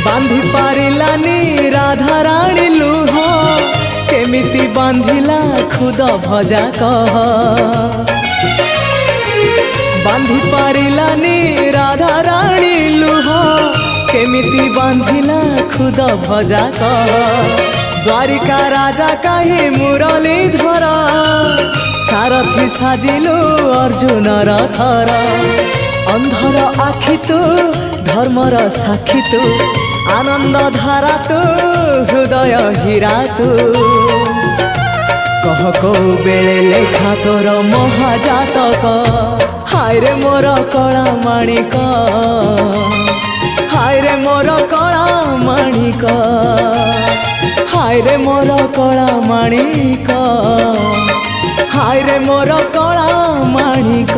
बांधी पारिलानी राधा राणी लुह केमिति बांधिला खुद भजा कह बांधी पारिलानी राधा राणी लुह केमिति बांधिला खुद भजा कह द्वारिका राजा कहीं मुरलीधर सारथी साजिलु अर्जुनर थर अंधर आखि तू धर्मर साक्षी तू आनंद धारा तू हृदय हीरा तू कह को बेले लेखा तोर महाजातक हाय रे मोर कला माणिक हाय रे मोर कला माणिक हाय रे मोर कला माणिक हाय रे मोर कला माणिक।